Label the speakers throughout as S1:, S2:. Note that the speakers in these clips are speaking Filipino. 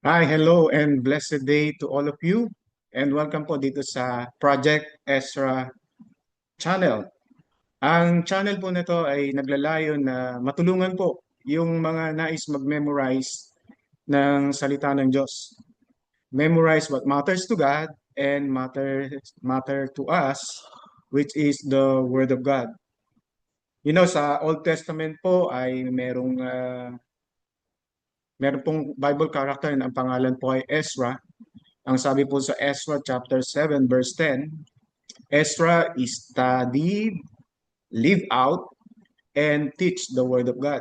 S1: Hi, hello, and blessed day to all of you. And welcome po dito sa Project Ezra channel. Ang channel po nito ay naglalayon na matulungan po yung mga nais mag-memorize ng salita ng Diyos. Memorize what matters to God and matter to us, which is the Word of God. Sa Old Testament po ay meron pong Bible character na ang pangalan po ay Ezra. Ang sabi po sa Ezra chapter 7 verse 10, Ezra studied, live out, and teach the word of God.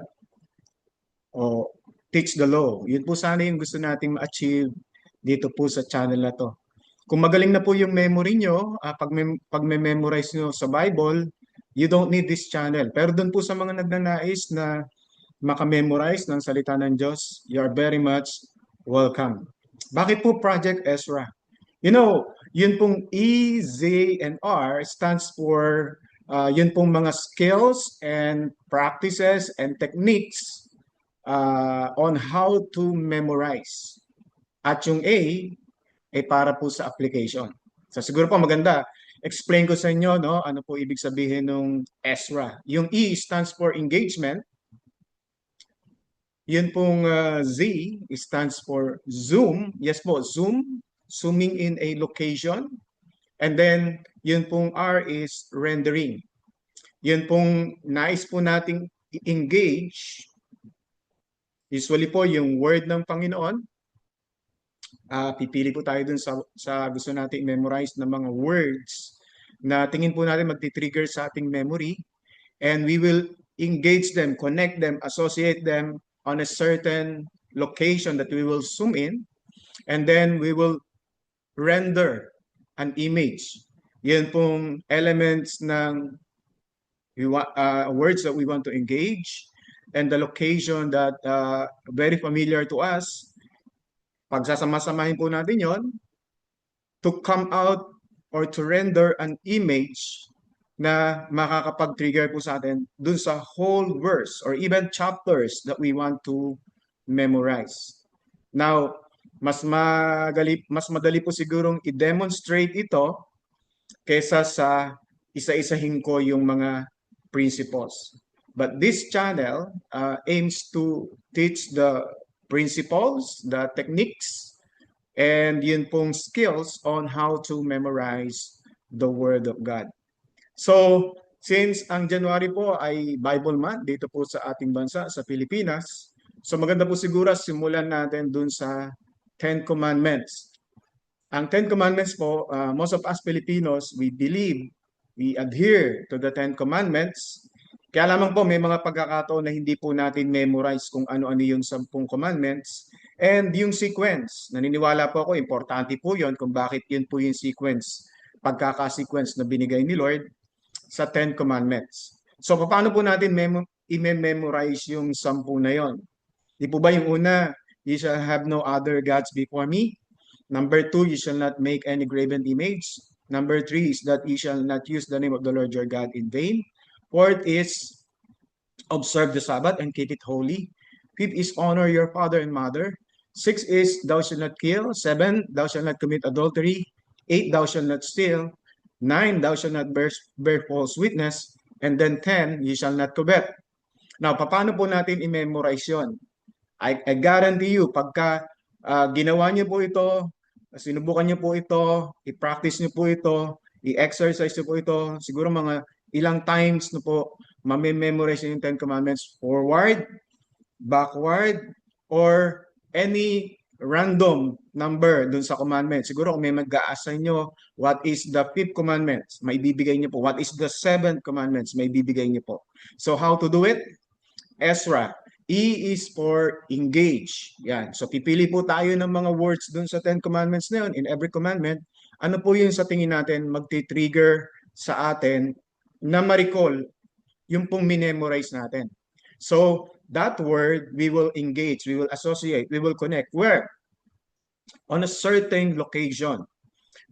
S1: O teach the law. Yun po sana yung gusto nating ma-achieve dito po sa channel na to. Kung magaling na po yung memory nyo, pag memorize nyo sa Bible, you don't need this channel. Pero doon po sa mga nagnanais na makamemorize ng salita ng Diyos, you are very much welcome. Bakit po Project Ezra? Yun pong E, Z, and R stands for yun pong mga skills and practices and techniques on how to memorize. At yung A ay para po sa application. So siguro po maganda, explain ko sa inyo no, ano po ibig sabihin ng Ezra. Yung E stands for engagement. Yun pong Z stands for zoom. Yes po, zoom. Zooming in a location. And then, yun pong R is rendering. Yun pong nais po nating i-engage. Usually po, yung word ng Panginoon. Pipili po tayo dun sa gusto nating memorize na mga words na tingin po natin magti-trigger sa ating memory. And we will engage them, connect them, associate them on a certain location that we will zoom in. And then we will render an image. Yan pong elements ng words that we want to engage and the location that very familiar to us. Pagsasama-samahin po natin yon to come out or to render an image na makakapag-trigger po sa atin dun sa whole verse or even chapters that we want to memorize. Now, mas madali po sigurong i-demonstrate ito kesa sa isa-isahin ko yung mga principles. But this channel aims to teach the principles, the techniques, and yun pong skills on how to memorize the Word of God. So, since ang January po ay Bible Month dito po sa ating bansa, sa Pilipinas, so maganda po siguro simulan natin dun sa Ten Commandments. Ang Ten Commandments po, most of us Filipinos, we adhere to the Ten Commandments. Kaya lamang po may mga pagkakataon na hindi po natin memorize kung ano-ano yung 10 commandments. And yung sequence, naniniwala po ako, importante po yon kung bakit yun po yung sequence, pagkaka-sequence na binigay ni Lord sa Ten Commandments. So paano po natin i-memorize yung 10 na yon? Di po ba yung una, you shall have no other gods before me? Number 2, you shall not make any graven image. Number 3 is that you shall not use the name of the Lord your God in vain. Fourth is observe the Sabbath and keep it holy. Fifth is honor your father and mother. Six is thou shalt not kill. Seven, thou shalt not commit adultery. Eight, thou shalt not steal. Nine, thou shalt not bear false witness. And then 10, you shall not covet. Now, paano po natin i-memorize yun? I guarantee you, pagka ginawa niyo po ito, sinubukan niyo po ito, i-practice niyo po ito, i-exercise niyo po ito, siguro mga ilang times na po, mamememorize niyo yung Ten Commandments forward, backward, or any random number dun sa commandment. Siguro kung may mag-a-assign nyo, what is the fifth commandment? May bibigay niyo po. What is the seventh commandments? May bibigay niyo po. So how to do it? Ezra. E is for engage. Yan. So pipili po tayo ng mga words dun sa 10 commandments na yun. In every commandment, ano po yung sa tingin natin magti-trigger sa atin na ma-recall yung pong minemorize natin. So that word, we will engage, we will associate, we will connect. Where? On a certain location.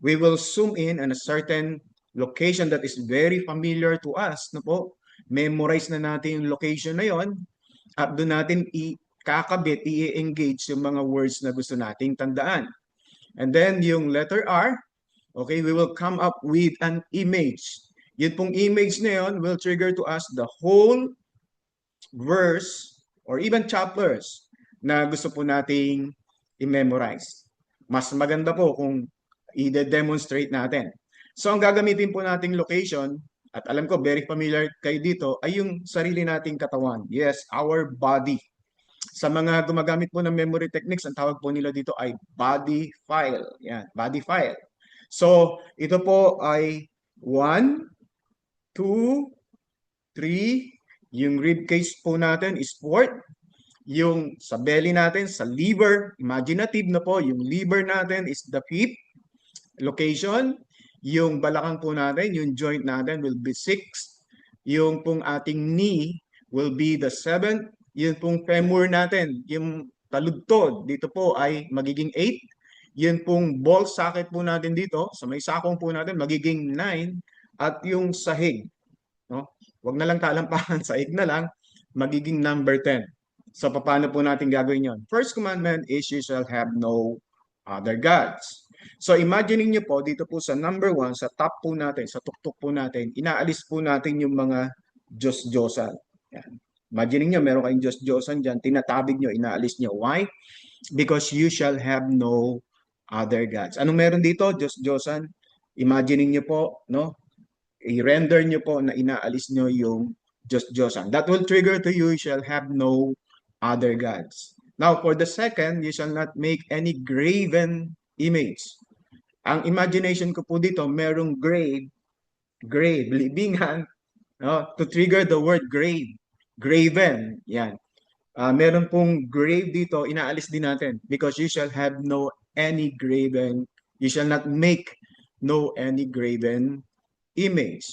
S1: We will zoom in on a certain location that is very familiar to us. No po? Memorize na natin yung location na yon at doon natin kakabit, i-engage yung mga words na gusto nating tandaan. And then yung letter R, okay, we will come up with an image. Yun pong image na yun will trigger to us the whole verse or even chapters na gusto po nating i-memorize. Mas maganda po kung i-demonstrate natin. So ang gagamitin po nating location, at alam ko very familiar kayo dito, ay yung sarili nating katawan. Yes, our body. Sa mga gumagamit po ng memory techniques, ang tawag po nila dito ay body file. Yan, body file. So ito po ay 1, 2, 3, yung rib cage po natin is 4, yung sa belly natin, sa liver, imaginative na po, yung liver natin is the 5th location, yung balakang po natin, yung joint natin will be 6th, yung pong ating knee will be the 7th, yung pong femur natin, yung taludtod, dito po ay magiging 8th, yun pong ball socket po natin dito, sa may sakong po natin, magiging 9, at yung sahig, no? Huwag na lang talampakan, sahig na lang, magiging number 10. So, paano po natin gagawin yon? First commandment is you shall have no other gods. So, imagining nyo po, dito po sa number 1, sa top po natin, sa tuktok po natin, inaalis po natin yung mga Diyos-Diyosan. Yan. Imagining nyo, meron kayong Diyos-Diyosan dyan, tinatabig nyo, inaalis nyo. Why? Because you shall have no other gods. Anong meron dito? Diyos-Diyosan. Imagining nyo po, no? I-render nyo po na inaalis nyo yung Diyos-Diyosan. That will trigger to you shall have no other gods. Now, for the second, you shall not make any graven image. Ang imagination ko po dito, merong grave, libingan, no? To trigger the word grave, graven, yan. Meron pong grave dito, inaalis din natin because you shall have no any graven, you shall not make no any graven image.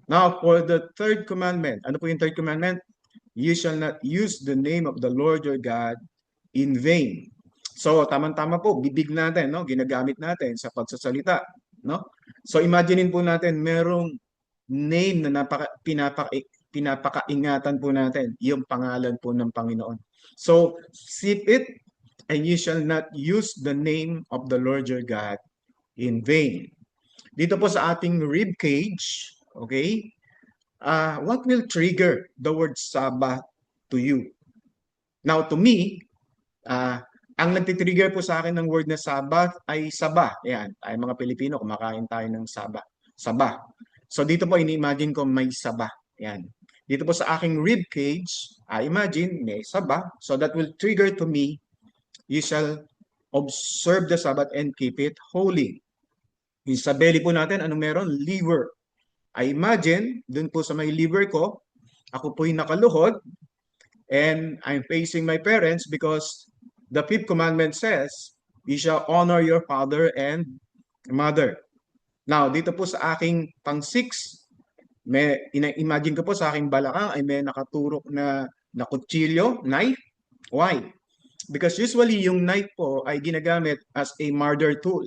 S1: Now, for the third commandment, ano po yung third commandment? You shall not use the name of the Lord your God in vain. So, tamang-tama po, bibig natin, no? Ginagamit natin sa pagsasalita, no? So, imaginein po natin, merong name na pinapakaingatan po natin, yung pangalan po ng Panginoon. So, sip it, and you shall not use the name of the Lord your God in vain. Dito po sa ating rib cage, okay, what will trigger the word Sabbath to you? Now, to me, ang nagtitrigger po sa akin ng word na Sabbath ay saba. Yan, ay mga Pilipino, kumakain tayo ng saba. Saba. So dito po, ini-imagine ko may saba. Yan. Dito po sa aking rib cage, I imagine may saba. So that will trigger to me, you shall observe the Sabbath and keep it holy. Yung sa belly po natin, anong meron? Liver. I imagine, dun po sa may liver ko, ako po'y nakaluhod, and I'm facing my parents because the fifth commandment says, you shall honor your father and mother. Now, dito po sa aking pang-6, imagine ko po sa aking balakang ay may nakaturok na kutsilyo, knife. Why? Because usually yung knife po ay ginagamit as a murder tool.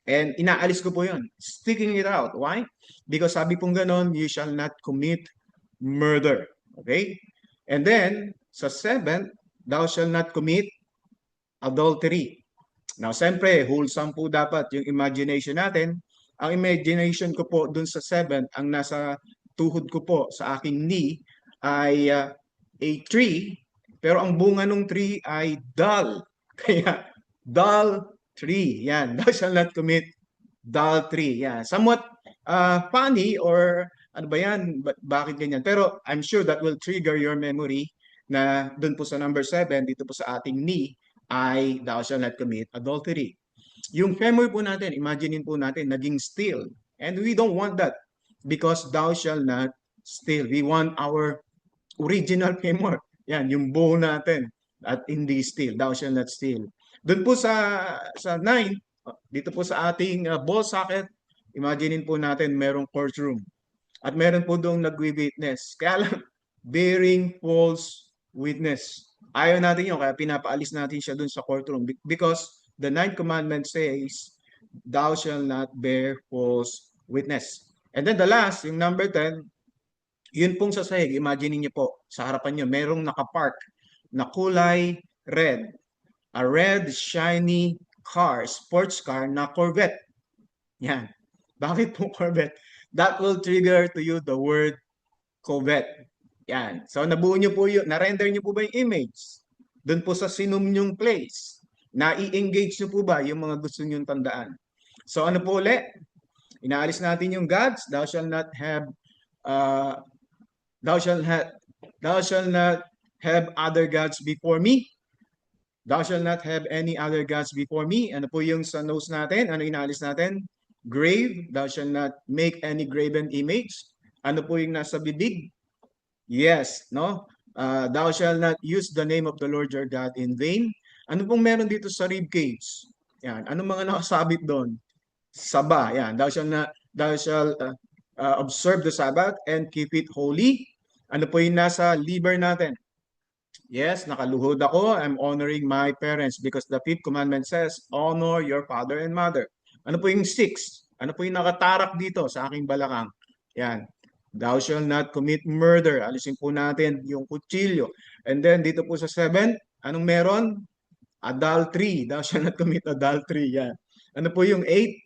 S1: And inaalis ko po yun. Sticking it out. Why? Because sabi pong ganon, you shall not commit murder. Okay? And then, sa 7th, thou shall not commit adultery. Now, siyempre, wholesome po dapat yung imagination natin. Ang imagination ko po dun sa 7th, ang nasa tuhod ko po sa aking knee ay a tree, pero ang bunga ng tree ay dull. Kaya, dull tree. Yan. Thou shall not commit adultery. Yan. Somewhat funny or ano ba yan? Bakit ganyan? Pero I'm sure that will trigger your memory na dun po sa number 7, dito po sa ating knee, ay thou shall not commit adultery. Yung femur po natin, imaginein po natin, naging steel. And we don't want that because thou shall not steal. We want our original femur. Yan, yung bone natin at hindi steal. Thou shall not steal. Doon po sa 9, dito po sa ating ball socket, imaginein po natin merong courtroom. At meron po doong nagwi-witness. Kaya lang, bearing false witness. Ayaw natin yun, kaya pinapaalis natin siya doon sa courtroom. Because the 9th commandment says, thou shall not bear false witness. And then the last, yung number 10, yun pong sa sahig, imagine niyo po, sa harapan niyo, merong nakapark na kulay red. A red, shiny car, sports car na Corvette. Yan. Bakit po Corvette? That will trigger to you the word Corvette. Yan. So nabuo nyo po yun, na-render nyo po ba yung image? Doon po sa sinum nyong place. Na-i-engage nyo po ba yung mga gusto nyong tandaan? So ano po ulit? Inaalis natin yung gods. Thou shall not have uh, thou shall have thou shall not have other gods before me. Thou shall not have any other gods before me. Ano po yung sa nose natin? Ano inaalis natin? Grave. Thou shall not make any graven image. Ano po yung nasa bibig? Yes, no? Thou shall not use the name of the Lord your God in vain. Ano pong meron dito sa rib cage? Yan. Ano mga nakasabit doon? Saba. Yan. Thou shall observe the Sabbath and keep it holy. Ano po yung nasa liver natin? Yes, nakaluhod ako. I'm honoring my parents because the fifth commandment says, honor your father and mother. Ano po yung sixth? Ano po yung nakatarak dito sa aking balakang? Yan. Thou shall not commit murder. Alisin po natin yung kutsilyo. And then dito po sa seven, anong meron? Adultery. Thou shall not commit adultery. Yan. Ano po yung eight?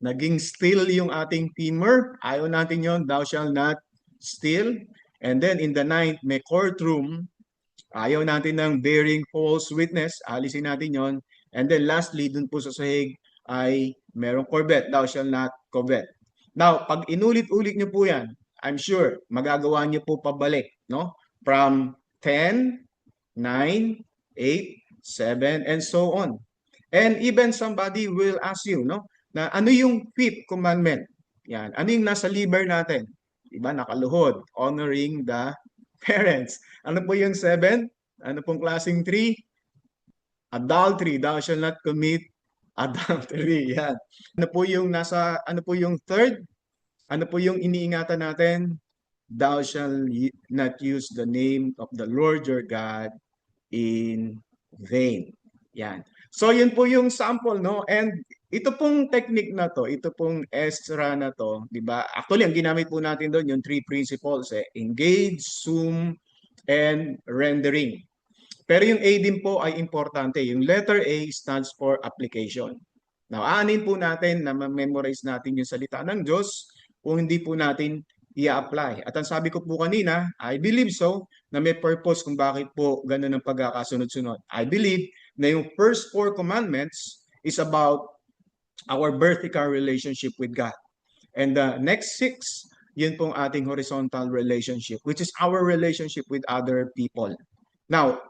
S1: Naging steal yung ating femur. Ayaw natin yon. Thou shall not steal. And then in the ninth, may courtroom. Ayaw natin ng bearing false witness. Alisin natin yon. And then lastly, dun po sa sahig ay merong Corvette. Thou shall not covet. Now, pag inulit-ulit nyo po yan, I'm sure magagawa nyo po pabalik, no? From 10, 9, 8, 7, and so on. And even somebody will ask you, no? Na ano yung fifth commandment? Yan. Ano yung nasa liber natin? Diba? Nakaluhod. Honoring the parents. Ano po yung 7? Ano pong klaseng 3? Adultery. Thou shall not commit adultery. Yan. Ano po yung third? Ano po yung iniingatan natin? Thou shall not use the name of the Lord your God in vain. Yan. So yun po yung sample, no? And ito pong technique na to, ito pong Esra na to, di ba? Actually, ang ginamit po natin doon, yung three principles, engage, zoom, and rendering. Pero yung A din po ay importante. Yung letter A stands for application. Now, aanin po natin na ma-memorize natin yung salita ng Diyos kung hindi po natin i-apply. At ang sabi ko po kanina, I believe so, na may purpose kung bakit po ganun ang pagkakasunod-sunod. I believe na yung first 4 commandments is about our vertical relationship with God. And the next 6, yun pong ating horizontal relationship, which is our relationship with other people. Now,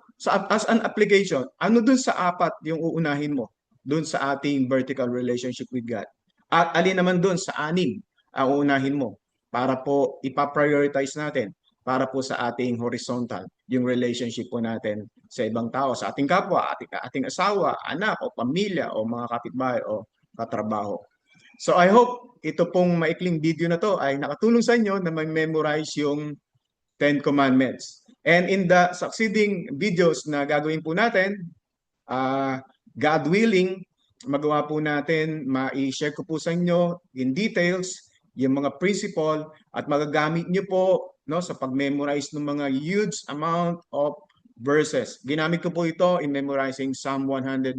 S1: as an application, ano dun sa 4 yung uunahin mo? Dun sa ating vertical relationship with God. At alin naman dun sa 6 ang uunahin mo para po ipa-prioritize natin para po sa ating horizontal, yung relationship po natin sa ibang tao, sa ating kapwa, ating asawa, anak, o pamilya, o mga kapitbahay, o katrabaho. So I hope ito pong maikling video na to ay nakatulong sa inyo na mag-memorize yung 10 Commandments. And in the succeeding videos na gagawin po natin, God willing, magawa po natin, ma-share ko po sa inyo in details yung mga principle at magagamit nyo po, no, sa pag-memorize ng mga huge amount of verses. Ginamit ko po ito in memorizing Psalm 119,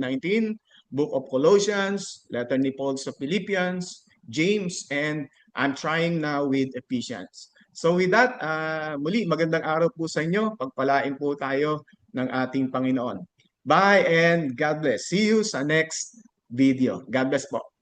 S1: Book of Colossians, letter ni Paul sa Philippians, James, and I'm trying now with Ephesians. So with that, muli magandang araw po sa inyo. Pagpalain po tayo ng ating Panginoon. Bye and God bless. See you sa next video. God bless po.